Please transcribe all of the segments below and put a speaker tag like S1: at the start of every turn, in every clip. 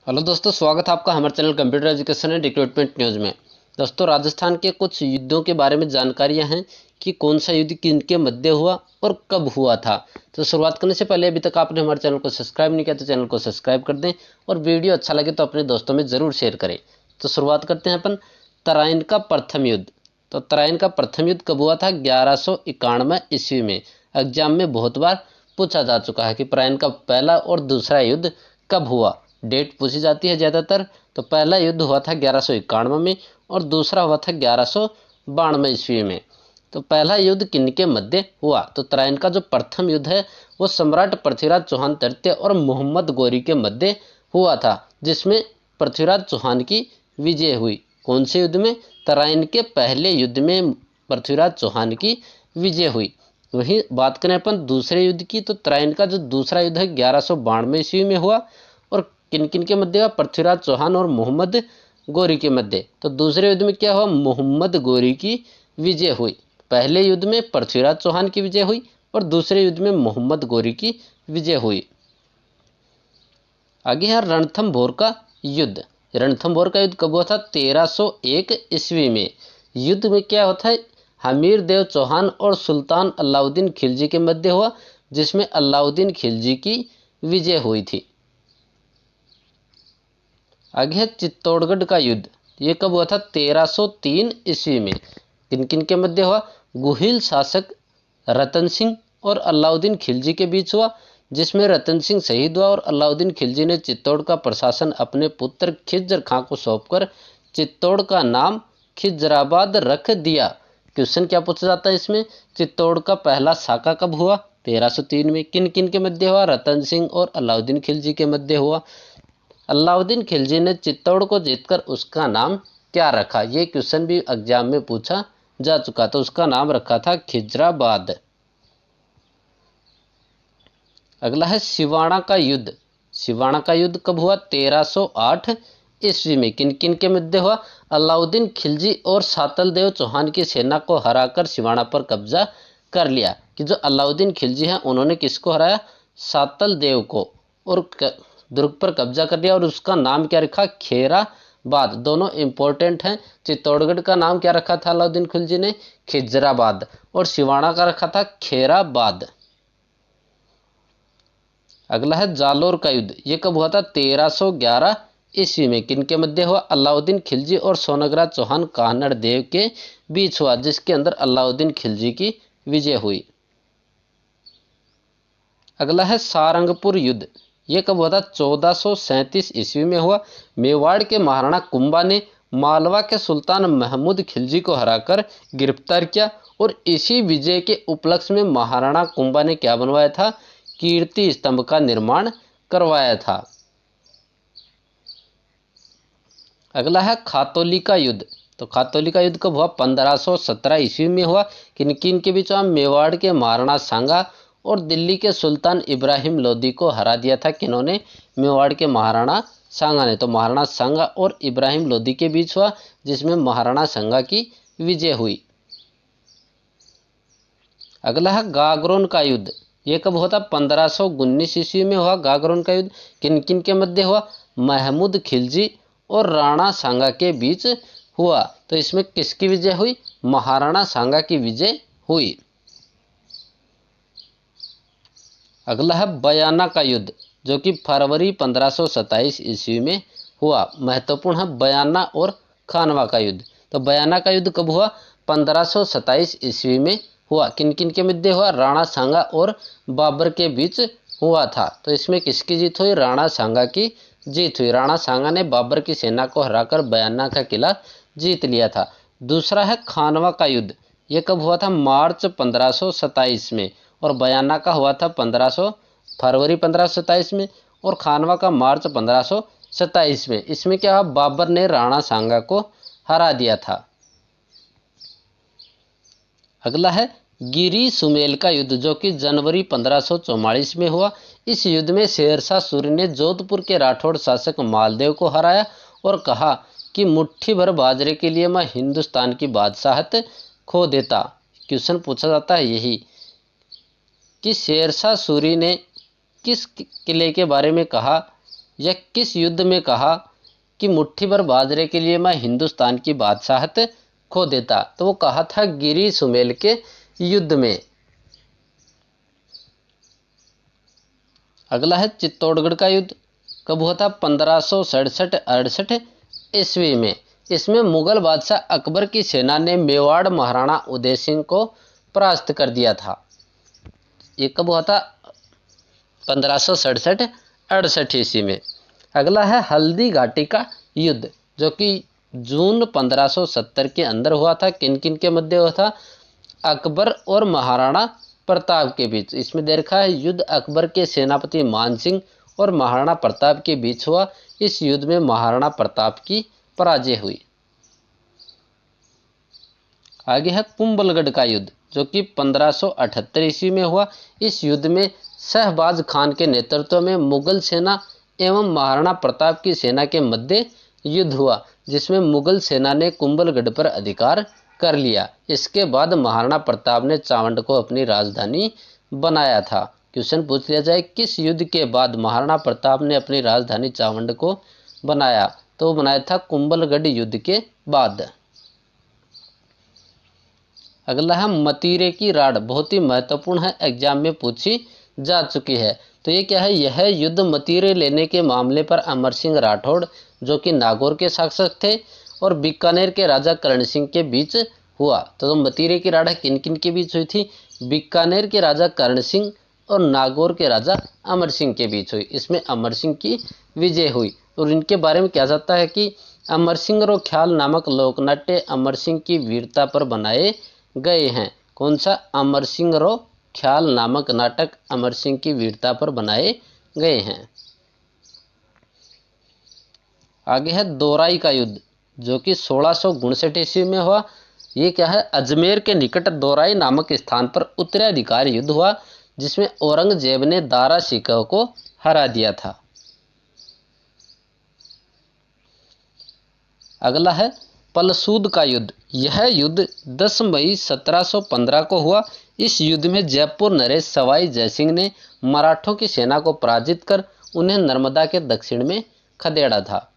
S1: Hello दोस्तों, स्वागत है आपका हमारे channel computer education and recruitment news में। दोस्तों, राजस्थान के कुछ युद्धों के बारे में जानकारियां हैं कि कौन सा युद्ध किनके मध्य हुआ और कब हुआ था। तो शुरुआत करने से पहले अभी तक आपने हमारे चैनल को सब्सक्राइब नहीं किया तो चैनल को सब्सक्राइब कर दें और वीडियो अच्छा लगे तो अपने दोस्तों में ज़रूर शेयर करें। तो शुरुआत करते हैं अपन तराइन का प्रथम युद्ध। तो तराइन का प्रथम युद्ध कब हुआ था? 1191 ईस्वी में। एग्जाम में बहुत बार पूछा जा चुका है कि तराइन का पहला और दूसरा युद्ध कब हुआ। डेट पूछी जाती है ज़्यादातर। तो पहला युद्ध हुआ था 1191 में और दूसरा हुआ था 1192 ईस्वी में। तो पहला युद्ध किनके मध्य हुआ? तो तराइन का जो प्रथम युद्ध है वो सम्राट पृथ्वीराज चौहान तृतीय और मोहम्मद गौरी के मध्य हुआ था, जिसमें पृथ्वीराज चौहान की विजय हुई। कौन से युद्ध में? तराइन के पहले युद्ध में पृथ्वीराज चौहान की विजय हुई। वहीं बात करें अपन दूसरे युद्ध की, तो तराइन का जो दूसरा युद्ध है 1192 ईस्वी में हुआ और किन किन के मध्य हुआ? पृथ्वीराज चौहान और मोहम्मद गौरी के मध्य। तो दूसरे युद्ध में क्या हुआ? मोहम्मद गौरी की विजय हुई। पहले युद्ध में पृथ्वीराज चौहान की विजय हुई और दूसरे युद्ध में मोहम्मद गौरी की विजय हुई। आगे है रणथंभौर का युद्ध। रणथंभौर का युद्ध कब हुआ था? 1301 ईस्वी में। युद्ध में क्या होता है? हमीर देव चौहान और सुल्तान अलाउद्दीन खिलजी के मध्य हुआ, जिसमें अलाउद्दीन खिलजी की विजय हुई थी। आगे है चित्तौड़गढ़ का युद्ध। ये कब हुआ था? 1303 ईस्वी में। किन किन के मध्य हुआ? गुहिल शासक रतन सिंह और अलाउद्दीन खिलजी के बीच हुआ, जिसमें रतन सिंह शहीद हुआ और अलाउद्दीन खिलजी ने चित्तौड़ का प्रशासन अपने पुत्र खिज्र खां को सौंपकर चित्तौड़ का नाम खिजराबाद रख दिया। क्वेश्चन क्या पूछा जाता है इसमें? चित्तौड़ का पहला साका कब हुआ? 1303 में। किन किन के मध्य हुआ? रतन सिंह और अलाउद्दीन खिलजी के मध्य हुआ। अलाउद्दीन खिलजी ने चित्तौड़ को जीतकर उसका नाम क्या रखा? ये क्वेश्चन भी एग्जाम में पूछा जा चुका, तो उसका नाम रखा था खिजराबाद। अगला है सिवाना का युद्ध। सिवाना का युद्ध कब हुआ? 1308 ईस्वी में। किन किन के मध्य हुआ? अलाउद्दीन खिलजी और सातल देव चौहान की सेना को हराकर सिवाना पर कब्जा कर लिया। कि जो अलाउद्दीन खिलजी हैं उन्होंने किसको हराया? सातल देव को, और दुर्ग पर कब्जा कर लिया और उसका नाम क्या रखा? खेराबाद। दोनों इंपॉर्टेंट हैं। चित्तौड़गढ़ का नाम क्या रखा था अलाउद्दीन खिलजी ने? खिजराबाद। और सिवाना का रखा था खेराबाद। अगला है जालोर का युद्ध। ये कब हुआ था? 1311 ईस्वी में। किन के मध्य हुआ? अलाउद्दीन खिलजी और सोनगराज चौहान कान्हड़ देव के बीच हुआ, जिसके अंदर अलाउद्दीन खिलजी की विजय हुई। अगला है सारंगपुर युद्ध। ये कब हुआ था? 1437 ईस्वी में हुआ। मेवाड़ के महाराणा कुंभा ने मालवा के सुल्तान महमूद खिलजी को हराकर गिरफ्तार किया और इसी विजय के उपलक्ष्य में महाराणा कुंभा ने क्या बनवाया था? कीर्ति स्तंभ का निर्माण करवाया था। अगला है खातौली का युद्ध। तो खातौली का युद्ध कब हुआ? 1517 ईस्वी में हुआ। किन किन के बीच हुआ? मेवाड़ के महाराणा सांगा और दिल्ली के सुल्तान इब्राहिम लोदी को हरा दिया था। किन्होंने? मेवाड़ के महाराणा सांगा ने। तो महाराणा सांगा और इब्राहिम लोदी के बीच हुआ, जिसमें महाराणा सांगा की विजय हुई। अगला है गागरोन का युद्ध। ये कब हुआ था? 1519 ईस्वी में हुआ गागरोन का युद्ध। किन किन के मध्य हुआ? महमूद खिलजी और राणा सांगा के बीच हुआ। तो इसमें किसकी विजय हुई? महाराणा सांगा की विजय हुई। अगला है बयाना का युद्ध, जो कि फरवरी 1527 ईस्वी में हुआ। महत्वपूर्ण है बयाना और खानवा का युद्ध। तो बयाना का युद्ध कब हुआ? 1527 ईस्वी में हुआ। किन किन के मध्य हुआ? राणा सांगा और बाबर के बीच हुआ था। तो इसमें किसकी जीत हुई? राणा सांगा की जीत हुई। राणा सांगा ने बाबर की सेना को हराकर बयाना का किला जीत लिया था। दूसरा है खानवा का युद्ध। ये कब हुआ था? मार्च 1527 में। और बयाना का हुआ था फरवरी 1527 में और खानवा का मार्च 1527 में। इसमें क्या हुआ? बाबर ने राणा सांगा को हरा दिया था। अगला है गिरी सुमेल का युद्ध, जो कि जनवरी 1544 में हुआ। इस युद्ध में शेरशाह सूरी ने जोधपुर के राठौड़ शासक मालदेव को हराया और कहा कि मुट्ठी भर बाजरे के लिए मैं हिंदुस्तान की बादशाहत खो देता। क्वेश्चन पूछा जाता है यही कि शेरशाह सूरी ने किस किले के बारे में कहा यह किस युद्ध में कहा कि मुट्ठी भर बाजरे के लिए मैं हिंदुस्तान की बादशाहत खो देता? तो वो कहा था गिरी सुमेल के युद्ध में। अगला है चित्तौड़गढ़ का युद्ध कब हुआ था? 1567-68 ईस्वी में। इसमें मुगल बादशाह अकबर की सेना ने मेवाड़ महाराणा उदय सिंह को परास्त कर दिया था। ये कब हुआ था? 1567-68 ईस्वी में। अगला है हल्दी घाटी का युद्ध जो कि जून 1570 के अंदर हुआ था। किन किन के मध्य हुआ था? अकबर और महाराणा प्रताप के बीच। इसमें दे रखा है युद्ध अकबर के सेनापति मान सिंह और महाराणा प्रताप के बीच हुआ। इस युद्ध में महाराणा प्रताप की पराजय हुई। आगे है कुंभलगढ़ का युद्ध जो कि 1578 ईस्वी में हुआ। इस युद्ध में शहबाज खान के नेतृत्व में मुगल सेना एवं महाराणा प्रताप की सेना के मध्य युद्ध हुआ, जिसमें मुगल सेना ने कुंभलगढ़ पर अधिकार कर लिया। इसके बाद महाराणा प्रताप ने चावंड को अपनी राजधानी बनाया था। क्वेश्चन पूछ लिया जाए किस युद्ध के बाद महाराणा प्रताप ने अपनी राजधानी चावंड को बनाया? तो वो बनाया था कुंभलगढ़ युद्ध के बाद। अगला है मतीरे की राड, बहुत ही महत्वपूर्ण है, एग्जाम में पूछी जा चुकी है। तो ये क्या है? यह युद्ध मतीरे लेने के मामले पर अमर सिंह राठौड़ जो कि नागौर के शासक थे और बीकानेर के राजा करण सिंह के बीच हुआ। तो मतीरे की राड किन किन के बीच हुई थी? बीकानेर के राजा करण सिंह और नागौर के राजा अमर सिंह के बीच हुई। इसमें अमर सिंह की विजय हुई और इनके बारे में कहा जाता है कि अमर सिंह रो ख्याल नामक लोकनाट्य अमर सिंह की वीरता पर बनाए गए हैं। कौन सा? अमर सिंह रो ख्याल नामक नाटक अमर सिंह की वीरता पर बनाए गए हैं। आगे है दोराई का युद्ध जो कि 1659 ईस्वी में हुआ। ये क्या है? अजमेर के निकट दोराई नामक स्थान पर उत्तराधिकार युद्ध हुआ, जिसमें औरंगजेब ने दारा शिकोह को हरा दिया था। अगला है पलसूद का युद्ध। यह युद्ध 10 मई 1715 को हुआ। इस युद्ध में जयपुर नरेश सवाई जयसिंह ने मराठों की सेना को पराजित कर उन्हें नर्मदा के दक्षिण में खदेड़ा था।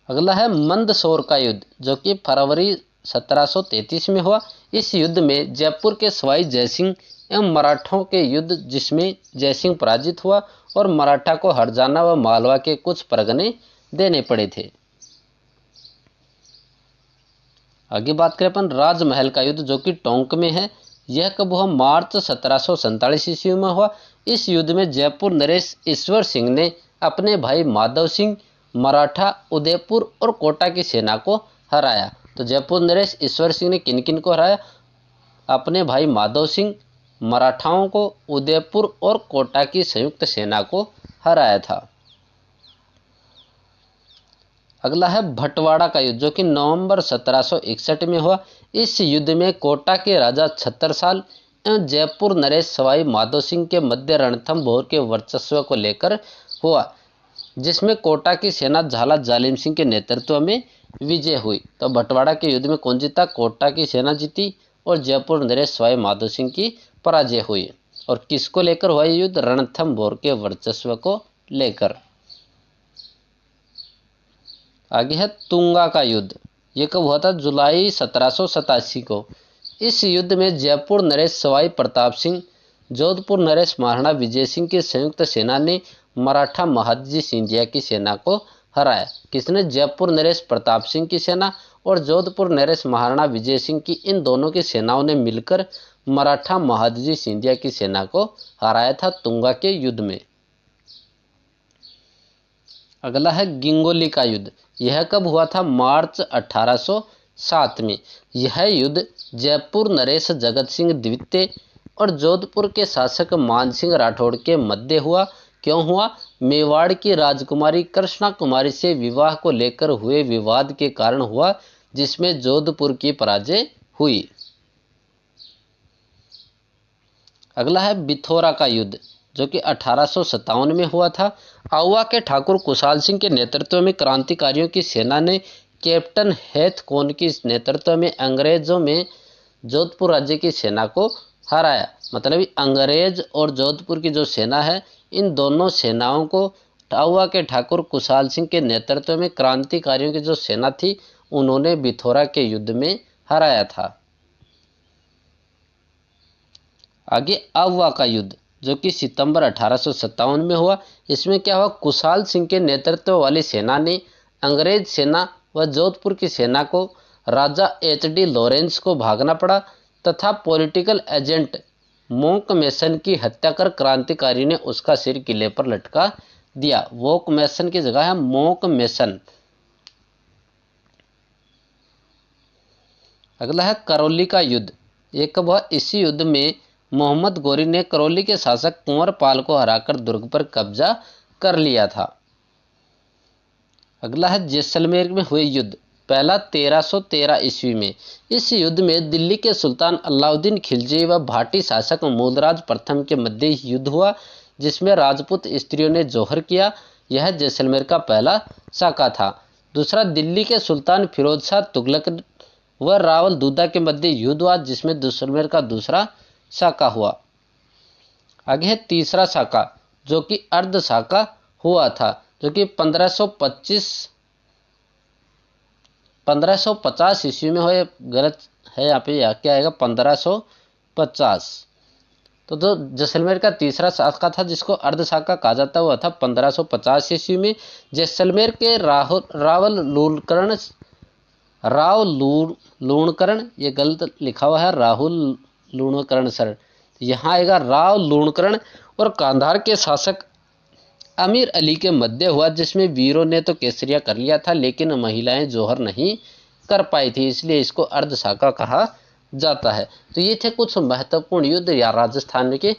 S1: अगला है मंदसौर का युद्ध जो कि फरवरी 1733 में हुआ। इस युद्ध में जयपुर के सवाई जयसिंह एवं मराठों के युद्ध जिसमें जयसिंह पराजित हुआ और मराठा को हरजाना व मालवा के कुछ परगने देने पड़े थे। आगे बात करें अपन राजमहल का युद्ध जो कि टोंक में है। यह कब हुआ? मार्च 1747 ईस्वी में हुआ। इस युद्ध में जयपुर नरेश ईश्वर सिंह ने अपने भाई माधव सिंह, मराठा, उदयपुर और कोटा की सेना को हराया। तो जयपुर नरेश ईश्वर सिंह ने किन किन को हराया? अपने भाई माधव सिंह, मराठाओं को, उदयपुर और कोटा की संयुक्त सेना को हराया था। अगला है भटवाड़ा का युद्ध जो कि नवंबर 1761 में हुआ। इस युद्ध में कोटा के राजा छत्रसाल एवं जयपुर नरेश सवाई माधो सिंह के मध्य रणथंभौर के वर्चस्व को लेकर हुआ, जिसमें कोटा की सेना झाला जालिम सिंह के नेतृत्व में विजय हुई। तो भटवाड़ा के युद्ध में कौन जीता? कोटा की सेना जीती और जयपुर नरेश सवाई माधो सिंह की पराजय हुई। और किसको लेकर हुआ ये युद्ध? रणथंभौर के वर्चस्व को लेकर। आगे है तुंगा का युद्ध। ये कब हुआ था? जुलाई 1787 को। इस युद्ध में जयपुर नरेश सवाई प्रताप सिंह, जोधपुर नरेश महाराणा विजय सिंह की संयुक्त सेना ने मराठा महादजी सिंधिया की सेना को हराया। किसने? जयपुर नरेश प्रताप सिंह की सेना और जोधपुर नरेश महाराणा विजय सिंह की, इन दोनों की सेनाओं ने मिलकर मराठा महादजी सिंधिया की सेना को हराया था तुंगा के युद्ध में। अगला है गिंगोली का युद्ध। यह कब हुआ था? मार्च 1807 में। यह युद्ध जयपुर नरेश जगत सिंह द्वितीय और जोधपुर के शासक मान सिंह राठौड़ के मध्य हुआ। क्यों हुआ? मेवाड़ की राजकुमारी कृष्णा कुमारी से विवाह को लेकर हुए विवाद के कारण हुआ, जिसमें जोधपुर की पराजय हुई। अगला है बिथोरा का युद्ध जो कि 1857 में हुआ था। आउवा के ठाकुर कुशाल सिंह के नेतृत्व में क्रांतिकारियों की सेना ने कैप्टन हेथ कोन की नेतृत्व में अंग्रेजों में जोधपुर राज्य की सेना को हराया। मतलब अंग्रेज और जोधपुर की जो सेना है इन दोनों सेनाओं को टाउवा के ठाकुर कुशाल सिंह के नेतृत्व में क्रांतिकारियों की जो सेना थी उन्होंने बिथोरा के युद्ध में हराया था। आगे आउवा का युद्ध जो कि सितंबर 1857 में हुआ। इसमें क्या हुआ, कुशाल सिंह के नेतृत्व वाली सेना ने अंग्रेज सेना व जोधपुर की सेना को राजा एच.डी. लॉरेंस को भागना पड़ा तथा पॉलिटिकल एजेंट मोंक मेसन की हत्या कर क्रांतिकारी ने उसका सिर किले पर लटका दिया। वोक मेसन की जगह है मोंक मेसन। अगला है करौली का युद्ध। ये कब हुआ, इसी युद्ध में मोहम्मद गोरी ने करौली के शासक कुंवर पाल को हराकर दुर्ग पर कब्जा कर लिया था। अगला है जैसलमेर में हुए युद्ध, पहला 1313 ईस्वी में। इस युद्ध में दिल्ली के सुल्तान अलाउद्दीन खिलजी व भाटी शासक मूलराज प्रथम के मध्य युद्ध हुआ जिसमें राजपूत स्त्रियों ने जौहर किया। यह जैसलमेर का पहला साका था। दूसरा दिल्ली के सुल्तान फिरोज शाह तुगलक व रावल दूदा के मध्य युद्ध हुआ जिसमें जैसलमेर का दूसरा साका हुआ। आगे है तीसरा साका जो कि अर्ध साका हुआ था जो कि 1550 ईस्वी में हुए। गलत है यहाँ पे, क्या आएगा 1550। तो जो जैसलमेर का तीसरा साका था जिसको अर्ध साका कहा जाता हुआ था 1550 ईस्वी में। जैसलमेर के राव लूणकरण, ये गलत लिखा हुआ है राहुल लूणकरण सर, यहाँ आएगा राव लूणकरण और कांधार के शासक अमीर अली के मध्य हुआ जिसमें वीरों ने तो केसरिया कर लिया था लेकिन महिलाएं जौहर नहीं कर पाई थी, इसलिए इसको अर्ध साका कहा जाता है। तो ये थे कुछ महत्वपूर्ण युद्ध या राजस्थान के